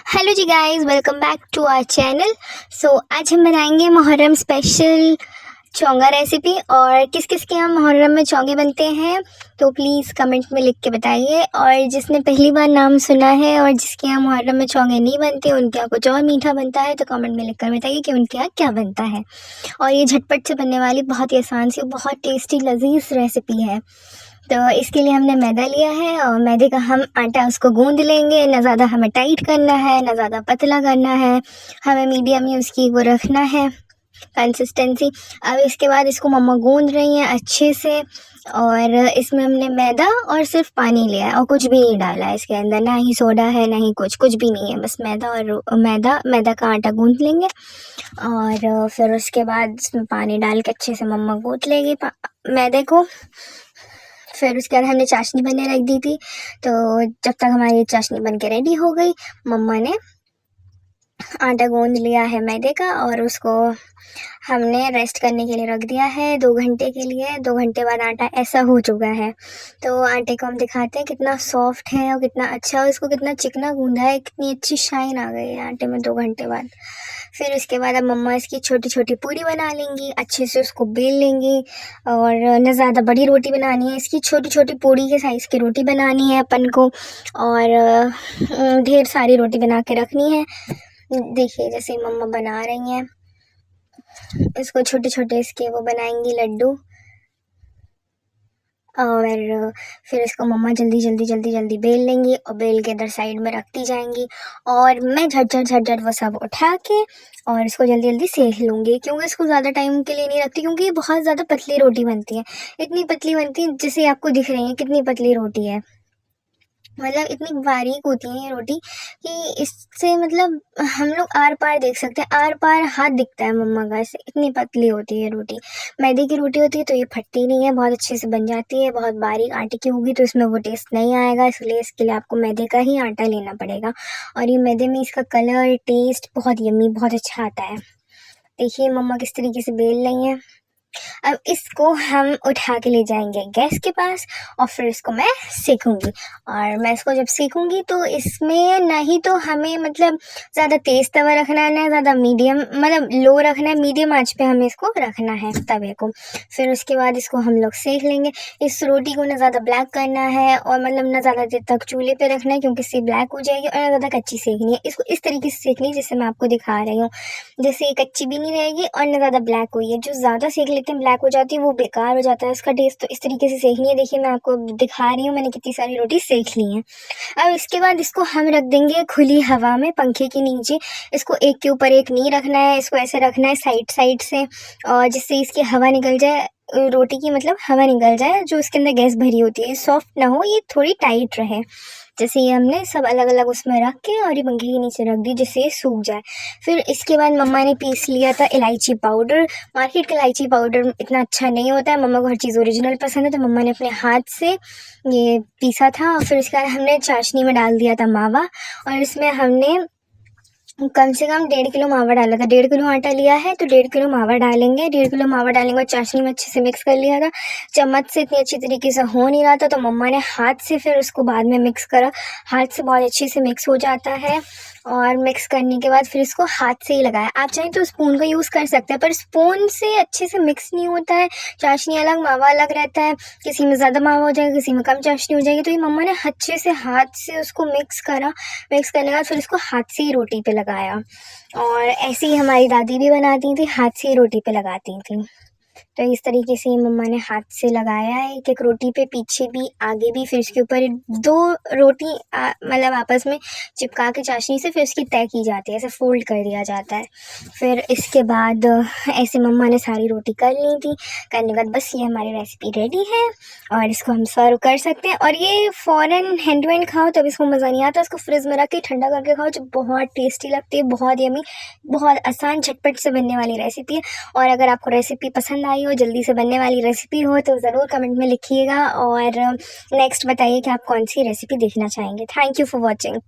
Hello ji guys, welcome back to our channel. आज हम बनाएंगे मुहर्रम स्पेशल चोंगा रेसिपी। और किस किस के यहाँ मुहर्रम में चोंगे बनते हैं तो प्लीज़ कमेंट में लिख के बताइए। और जिसने पहली बार नाम सुना है और जिसके यहाँ मुहर्रम में चोंगे नहीं बनते, उनके यहाँ कुछ और मीठा बनता है, तो कमेंट में लिख कर बताइए कि उनके यहाँ क्या बनता है। और ये झटपट से बनने वाली बहुत ही आसान सी बहुत टेस्टी लजीज रेसिपी है। तो इसके लिए हमने मैदा लिया है और मैदे का हम आटा उसको गूंद लेंगे। ना ज़्यादा हमें टाइट करना है, ना ज़्यादा पतला करना है, हमें मीडियम ही उसकी वो रखना है कंसिस्टेंसी। अब इसके बाद इसको मम्मा गूंद रही हैं अच्छे से। और इसमें हमने मैदा और सिर्फ पानी लिया है और कुछ भी नहीं डाला है इसके अंदर, ना ही सोडा है ना ही कुछ भी नहीं है, बस मैदा और मैदा का आटा गूंद लेंगे। और फिर उसके बाद इसमें पानी डाल के अच्छे से मम्मा गूंद लेगी मैदे को। फिर उसके बाद हमने चाशनी बनने रख दी थी। तो जब तक हमारी चाशनी बन के रेडी हो गई, मम्मा ने आटा गूंद लिया है मैदे का और उसको हमने रेस्ट करने के लिए रख दिया है 2 घंटे के लिए। 2 घंटे बाद आटा ऐसा हो चुका है। तो आटे को हम दिखाते हैं कितना सॉफ्ट है और कितना अच्छा, इसको कितना चिकना गूंदा है, कितनी अच्छी शाइन आ गई है आटे में 2 घंटे बाद। फिर उसके बाद अब मम्मा इसकी छोटी छोटी पूरी बना लेंगी, अच्छे से उसको बेल लेंगी। और न ज़्यादा बड़ी रोटी बनानी है, इसकी छोटी छोटी पूरी के साइज़ की रोटी बनानी है अपन को। और ढेर सारी रोटी बना के रखनी है। देखिए जैसे मम्मा बना रही हैं, इसको छोटे छोटे इसके वो बनाएंगी लड्डू। और फिर इसको मम्मा जल्दी बेल लेंगी और बेल के इधर साइड में रखती जाएंगी। और मैं झट वो सब उठा के और इसको जल्दी सेक लूँगी, क्योंकि इसको ज़्यादा टाइम के लिए नहीं रखती, क्योंकि ये बहुत ज़्यादा पतली रोटी बनती है। इतनी पतली बनती है जैसे आपको दिख रही है कितनी पतली रोटी है, मतलब इतनी बारीक होती है ये रोटी कि इससे मतलब हम लोग आर पार देख सकते हैं, आर पार हाथ दिखता है मम्मा का, इससे इतनी पतली होती है रोटी। मैदे की रोटी होती है तो ये फटती नहीं है, बहुत अच्छे से बन जाती है। बहुत बारीक आटे की होगी तो इसमें वो टेस्ट नहीं आएगा, इसलिए इसके लिए आपको मैदे का ही आटा लेना पड़ेगा। और ये मैदे में इसका कलर टेस्ट बहुत यम्मी बहुत अच्छा आता है। देखिए मम्मा किस तरीके से बेल रही हैं। अब इसको हम उठा के ले जाएंगे गैस के पास और फिर इसको मैं सेकूंगी। और मैं इसको जब सेकूंगी तो इसमें नहीं तो हमें मतलब ज़्यादा तेज़ तवा रखना है, ना ज़्यादा मीडियम, मतलब लो रखना है, मीडियम आंच पे हमें इसको रखना है तवे को। फिर उसके बाद इसको हम लोग सेक लेंगे। इस रोटी को ना ज़्यादा ब्लैक करना है और मतलब ना ज़्यादा देर तक चूल्हे पे रखना है, क्योंकि इससे ब्लैक हो जाएगी, और ना ज़्यादा कच्ची सेकनी है। इसको इस तरीके से सेकनी है जैसे मैं आपको दिखा रही हूँ, जैसे ये कच्ची भी नहीं रहेगी और ना ज़्यादा ब्लैक हुई है। जो ज़्यादा सेक लेते हैं ब्लैक हो जाती है, वो बेकार हो जाता है उसका टेस्ट। तो इस तरीके से सेकनी है। देखिए मैं आपको दिखा रही हूँ मैंने कितनी सारी रोटी सेक ली हैं। अब इसके बाद इसको हम रख देंगे खुली हवा में पंखे के नीचे। इसको एक के ऊपर एक नहीं रखना है, इसको ऐसे रखना है साइड साइड से, और जिससे इसकी हवा निकल जाए, रोटी की मतलब हवा निकल जाए, जो इसके अंदर गैस भरी होती है सॉफ्ट ना हो, ये थोड़ी टाइट रहे। जैसे ये हमने सब अलग अलग उसमें रख के और ये पंखे के नीचे रख दी जिससे ये सूख जाए। फिर इसके बाद मम्मा ने पीस लिया था इलायची पाउडर। मार्केट का इलायची पाउडर इतना अच्छा नहीं होता है, मम्मा को हर चीज़ ओरिजिनल पसंद है, तो मम्मा ने अपने हाथ से ये पीसा था। और फिर उसके बाद हमने चाशनी में डाल दिया था मावा, और इसमें हमने कम से कम 1.5 किलो मावा डाला था। 1.5 किलो आटा लिया है तो 1.5 किलो मावा डालेंगे। 1.5 किलो मावा डालने के बाद चाशनी में अच्छे से मिक्स कर लिया था। चम्मच से इतनी अच्छी तरीके से हो नहीं रहा था, तो मम्मा ने हाथ से फिर उसको बाद में मिक्स करा। हाथ से बहुत अच्छे से मिक्स हो जाता है। और मिक्स करने के बाद फिर इसको हाथ से ही लगाया। आप चाहें तो स्पून का यूज़ कर सकते हैं, पर स्पून से अच्छे से मिक्स नहीं होता है। चाशनी अलग मावा अलग रहता है, किसी में ज़्यादा मावा हो जाएगा, किसी में कम चाशनी हो जाएगी। तो ये मम्मा ने अच्छे से हाथ से उसको मिक्स करा। मिक्स करने के बाद फिर इसको हाथ से ही रोटी पे लगाया। और ऐसे ही हमारी दादी भी बनाती थी, हाथ से ही रोटी पे लगाती थी। तो इस तरीके से मम्मा ने हाथ से लगाया है एक एक रोटी पे, पीछे भी आगे भी। फिर इसके ऊपर 2 रोटी मतलब आपस में चिपका के चाशनी से फिर उसकी तय की जाती है, ऐसे फोल्ड कर दिया जाता है। फिर इसके बाद ऐसे मम्मा ने सारी रोटी कर ली थी। करने के बाद बस ये हमारी रेसिपी रेडी है और इसको हम सर्व कर सकते हैं। और ये फ़ौरन हैंड टू हैंड खाओ तब इसको मज़ा नहीं आता, इसको फ्रिज में रख के ठंडा करके खाओ जो बहुत टेस्टी लगती है, बहुत यमी, बहुत आसान झटपट से बनने वाली रेसिपी है। और अगर आपको रेसिपी पसंद आई हो, जल्दी से बनने वाली रेसिपी हो, तो ज़रूर कमेंट में लिखिएगा और नेक्स्ट बताइए कि आप कौन सी रेसिपी देखना चाहेंगे। Thank you for watching.